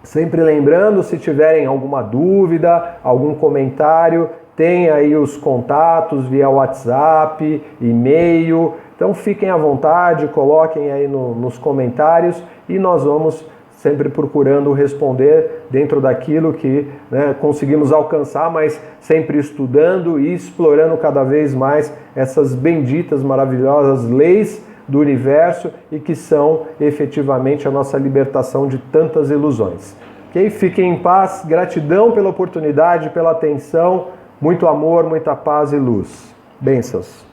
Sempre lembrando, se tiverem alguma dúvida, algum comentário, tem aí os contatos via WhatsApp, e-mail. Então fiquem à vontade, coloquem aí nos comentários e nós vamos sempre procurando responder dentro daquilo que, né, conseguimos alcançar, mas sempre estudando e explorando cada vez mais essas benditas, maravilhosas leis do universo e que são efetivamente a nossa libertação de tantas ilusões. Ok? Fiquem em paz, gratidão pela oportunidade, pela atenção, muito amor, muita paz e luz. Bênçãos.